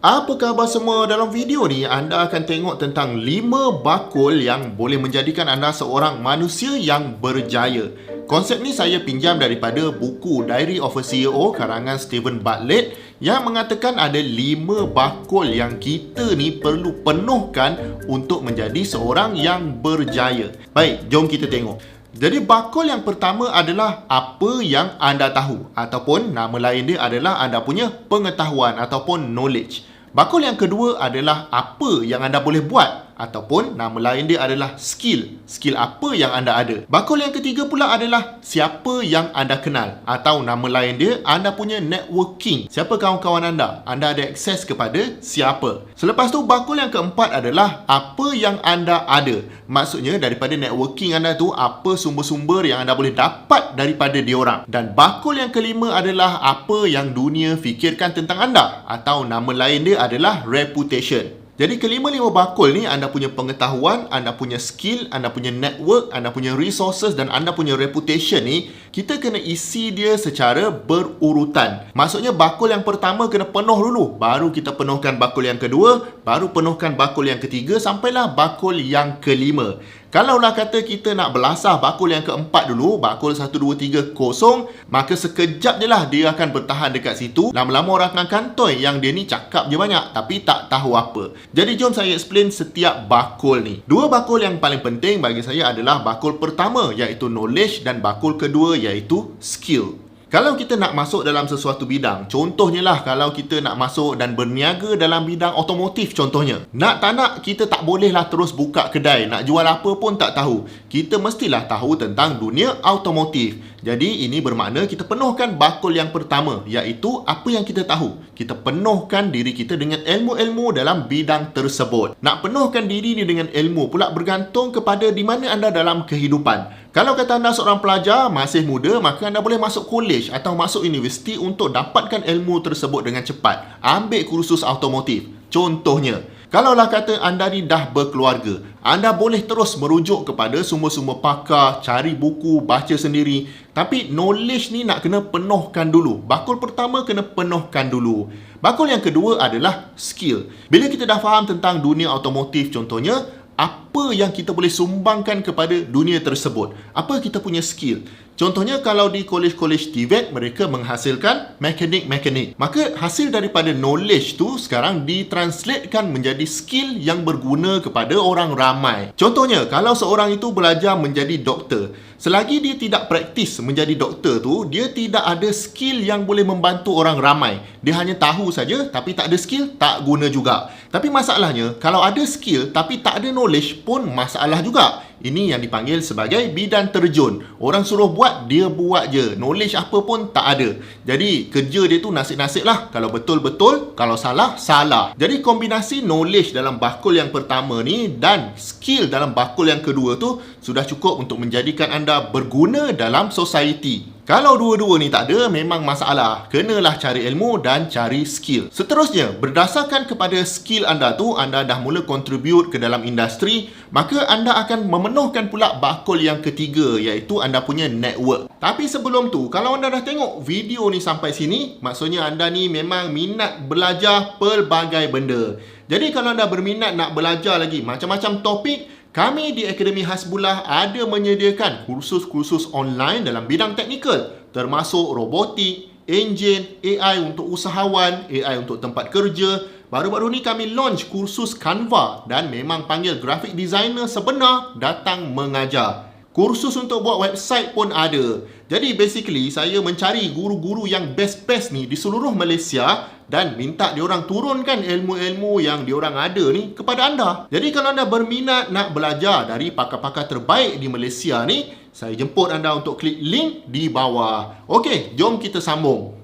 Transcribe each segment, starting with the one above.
Apa khabar semua? Dalam video ni anda akan tengok tentang 5 bakul yang boleh menjadikan anda seorang manusia yang berjaya. Konsep ni saya pinjam daripada buku Diary of a CEO karangan Steven Bartlett yang mengatakan ada 5 bakul yang kita ni perlu penuhkan untuk menjadi seorang yang berjaya. Baik, jom kita tengok. Jadi bakul yang pertama adalah apa yang anda tahu, ataupun nama lain dia adalah anda punya pengetahuan ataupun knowledge. Bakul yang kedua adalah apa yang anda boleh buat, ataupun nama lain dia adalah skill. Skill apa yang anda ada. Bakul yang ketiga pula adalah siapa yang anda kenal, atau nama lain dia anda punya networking. Siapa kawan-kawan anda? Anda ada akses kepada siapa. Selepas tu bakul yang keempat adalah apa yang anda ada. Maksudnya daripada networking anda tu apa sumber-sumber yang anda boleh dapat daripada diorang. Dan bakul yang kelima adalah apa yang dunia fikirkan tentang anda, atau nama lain dia adalah reputation. Jadi kelima-lima bakul ni anda punya pengetahuan, anda punya skill, anda punya network, anda punya resources dan anda punya reputation ni kita kena isi dia secara berurutan. Maksudnya bakul yang pertama kena penuh dulu, baru kita penuhkan bakul yang kedua, baru penuhkan bakul yang ketiga sampailah bakul yang kelima. Kalaulah kata kita nak belasah bakul yang keempat dulu, bakul 1, 2, 3 kosong, maka sekejap je lah dia akan bertahan dekat situ. Lama-lama orang akan kantoi yang dia ni cakap je banyak tapi tak tahu apa. Jadi jom saya explain setiap bakul ni. 2 bakul yang paling penting bagi saya adalah bakul pertama iaitu knowledge dan bakul kedua iaitu skill. Kalau kita nak masuk dalam sesuatu bidang, contohnya lah kalau kita nak masuk dan berniaga dalam bidang otomotif contohnya. Nak tak nak, kita tak bolehlah terus buka kedai, nak jual apa pun tak tahu. Kita mestilah tahu tentang dunia otomotif. Jadi ini bermakna kita penuhkan bakul yang pertama, iaitu apa yang kita tahu. Kita penuhkan diri kita dengan ilmu-ilmu dalam bidang tersebut. Nak penuhkan diri ni dengan ilmu pula bergantung kepada di mana anda dalam kehidupan. Kalau kata anda seorang pelajar, masih muda, maka anda boleh masuk college atau masuk universiti untuk dapatkan ilmu tersebut dengan cepat. Ambil kursus automotif. Contohnya, kalaulah kata anda ni dah berkeluarga, anda boleh terus merujuk kepada sumber-sumber pakar, cari buku, baca sendiri. Tapi knowledge ni nak kena penuhkan dulu. Bakul pertama kena penuhkan dulu. Bakul yang kedua adalah skill. Bila kita dah faham tentang dunia automotif contohnya, apa yang kita boleh sumbangkan kepada dunia tersebut? Apa kita punya skill? Contohnya kalau di kolej-kolej TVET mereka menghasilkan mekanik-mekanik. Maka hasil daripada knowledge tu sekarang ditranslatekan menjadi skill yang berguna kepada orang ramai. Contohnya kalau seorang itu belajar menjadi doktor, selagi dia tidak praktis menjadi doktor tu, dia tidak ada skill yang boleh membantu orang ramai. Dia hanya tahu saja tapi tak ada skill, tak guna juga. Tapi masalahnya kalau ada skill tapi tak ada knowledge pun masalah juga. Ini yang dipanggil sebagai bidan terjun. Orang suruh buat, dia buat je. Knowledge apa pun tak ada. Jadi kerja dia tu nasib-nasib lah. Kalau betul-betul, kalau salah, salah. Jadi kombinasi knowledge dalam bakul yang pertama ni dan skill dalam bakul yang kedua tu sudah cukup untuk menjadikan anda berguna dalam society. Kalau dua-dua ni tak ada, memang masalah. Kenalah cari ilmu dan cari skill. Seterusnya, berdasarkan kepada skill anda tu, anda dah mula contribute ke dalam industri, maka anda akan memenuhkan pula bakul yang ketiga, iaitu anda punya network. Tapi sebelum tu, kalau anda dah tengok video ni sampai sini, maksudnya anda ni memang minat belajar pelbagai benda. Jadi kalau anda berminat nak belajar lagi macam-macam topik, kami di Akademi Hasbullah ada menyediakan kursus-kursus online dalam bidang teknikal, termasuk robotik, enjin, AI untuk usahawan, AI untuk tempat kerja. Baru-baru ni kami launch kursus Canva dan memang panggil graphic designer sebenar datang mengajar. Kursus untuk buat website pun ada. Jadi basically saya mencari guru-guru yang best-best ni di seluruh Malaysia dan minta diorang turunkan ilmu-ilmu yang diorang ada ni kepada anda. Jadi kalau anda berminat nak belajar dari pakar-pakar terbaik di Malaysia ni, saya jemput anda untuk klik link di bawah. Okey, jom kita sambung.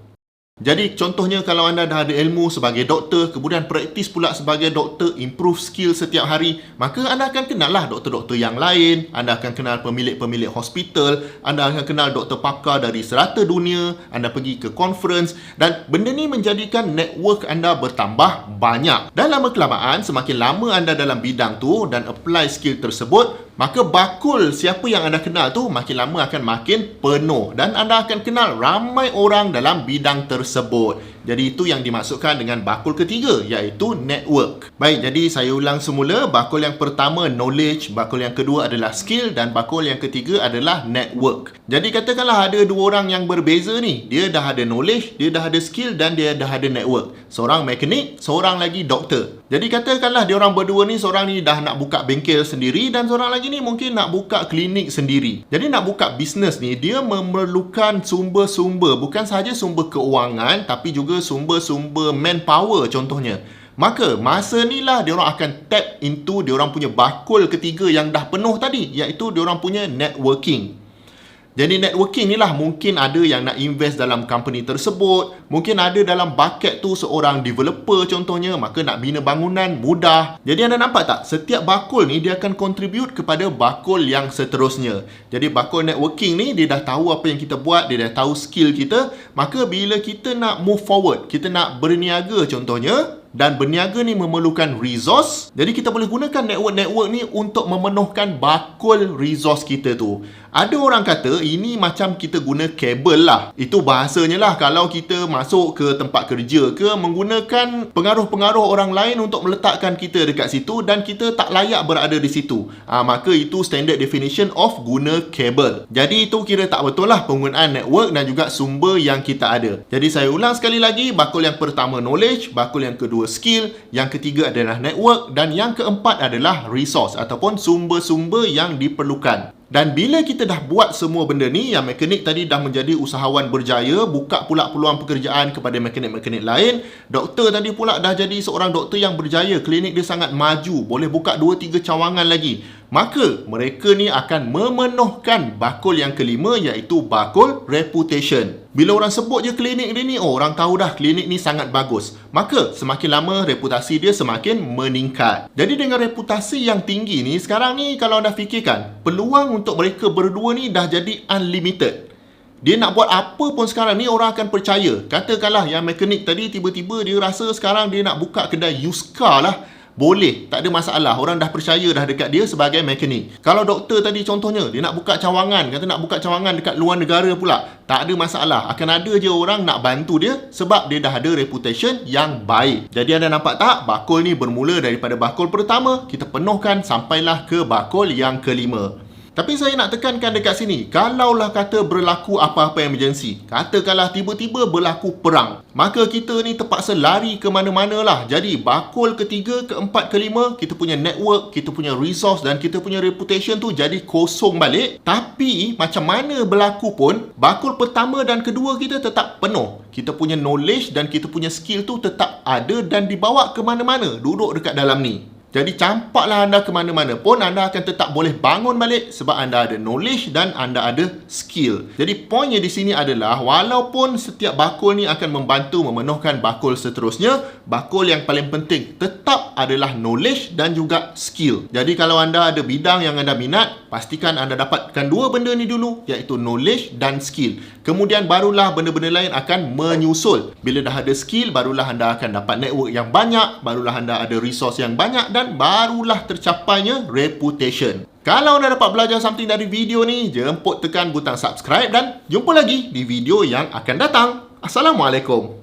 Jadi contohnya kalau anda dah ada ilmu sebagai doktor, kemudian praktis pula sebagai doktor, improve skill setiap hari, maka anda akan kenal lah doktor-doktor yang lain, anda akan kenal pemilik-pemilik hospital, anda akan kenal doktor pakar dari serata dunia, anda pergi ke conference dan benda ni menjadikan network anda bertambah banyak. Dan lama kelamaan, semakin lama anda dalam bidang tu dan apply skill tersebut, maka bakul siapa yang anda kenal tu makin lama akan makin penuh dan anda akan kenal ramai orang dalam bidang tersebut. Jadi itu yang dimaksudkan dengan bakul ketiga, iaitu network. Baik, jadi saya ulang semula. Bakul yang pertama knowledge, bakul yang kedua adalah skill dan bakul yang ketiga adalah network. Jadi katakanlah ada dua orang yang berbeza ni. Dia dah ada knowledge, dia dah ada skill dan dia dah ada network. Seorang mekanik, seorang lagi doktor. Jadi katakanlah dia orang berdua ni, seorang ni dah nak buka bengkel sendiri dan seorang lagi ni mungkin nak buka klinik sendiri. Jadi nak buka bisnes ni, dia memerlukan sumber-sumber, bukan sahaja sumber keuangan tapi juga sumber-sumber manpower contohnya. Maka masa ni lah dia orang akan tap into dia orang punya bakul ketiga yang dah penuh tadi, iaitu dia orang punya networking. Jadi networking ni lah mungkin ada yang nak invest dalam company tersebut, mungkin ada dalam bucket tu seorang developer contohnya, maka nak bina bangunan mudah. Jadi anda nampak tak? Setiap bakul ni dia akan contribute kepada bakul yang seterusnya. Jadi bakul networking ni dia dah tahu apa yang kita buat, dia dah tahu skill kita, maka bila kita nak move forward, kita nak berniaga contohnya, dan berniaga ni memerlukan resource. Jadi kita boleh gunakan network-network ni untuk memenuhkan bakul resource kita tu. Ada orang kata ini macam kita guna kabel lah. Itu bahasanya lah kalau kita masuk ke tempat kerja ke, menggunakan pengaruh-pengaruh orang lain untuk meletakkan kita dekat situ dan kita tak layak berada di situ. Maka itu standard definition of guna kabel. Jadi itu kira tak betul lah penggunaan network dan juga sumber yang kita ada. Jadi saya ulang sekali lagi, bakul yang pertama knowledge, bakul yang kedua skill, yang ketiga adalah network dan yang keempat adalah resource ataupun sumber-sumber yang diperlukan. Dan bila kita dah buat semua benda ni, yang mekanik tadi dah menjadi usahawan berjaya, buka pula peluang pekerjaan kepada mekanik-mekanik lain. Doktor tadi pula dah jadi seorang doktor yang berjaya, klinik dia sangat maju, boleh buka 2-3 cawangan lagi. Maka mereka ni akan memenuhkan bakul yang kelima, iaitu bakul reputation. Bila orang sebut je klinik dia ni, orang tahu dah klinik ni sangat bagus. Maka semakin lama reputasi dia semakin meningkat. Jadi dengan reputasi yang tinggi ni, sekarang ni kalau anda fikirkan, peluang untuk mereka berdua ni dah jadi unlimited. Dia nak buat apa pun sekarang ni orang akan percaya. Katakanlah yang mekanik tadi tiba-tiba dia rasa sekarang dia nak buka kedai used car lah. Boleh, tak ada masalah. Orang dah percaya dah dekat dia sebagai mekanik. Kalau doktor tadi contohnya, dia nak buka cawangan, kata nak buka cawangan dekat luar negara pula, tak ada masalah. Akan ada je orang nak bantu dia sebab dia dah ada reputation yang baik. Jadi anda nampak tak? Bakul ni bermula daripada bakul pertama, kita penuhkan sampailah ke bakul yang kelima. Tapi saya nak tekankan dekat sini, kalaulah kata berlaku apa-apa emergency, katakanlah tiba-tiba berlaku perang, maka kita ni terpaksa lari ke mana-mana lah. Jadi bakul ketiga, keempat, kelima, kita punya network, kita punya resource dan kita punya reputation tu jadi kosong balik. Tapi macam mana berlaku pun, bakul pertama dan kedua kita tetap penuh. Kita punya knowledge dan kita punya skill tu tetap ada dan dibawa ke mana-mana, duduk dekat dalam ni. Jadi campaklah anda ke mana-mana pun, anda akan tetap boleh bangun balik sebab anda ada knowledge dan anda ada skill. Jadi poinnya di sini adalah walaupun setiap bakul ni akan membantu memenuhkan bakul seterusnya, bakul yang paling penting tetap adalah knowledge dan juga skill. Jadi kalau anda ada bidang yang anda minat, pastikan anda dapatkan dua benda ni dulu, iaitu knowledge dan skill. Kemudian barulah benda-benda lain akan menyusul. Bila dah ada skill, barulah anda akan dapat network yang banyak, barulah anda ada resource yang banyak dan barulah tercapainya reputation. Kalau anda dapat belajar something dari video ni, jemput tekan butang subscribe dan jumpa lagi di video yang akan datang. Assalamualaikum.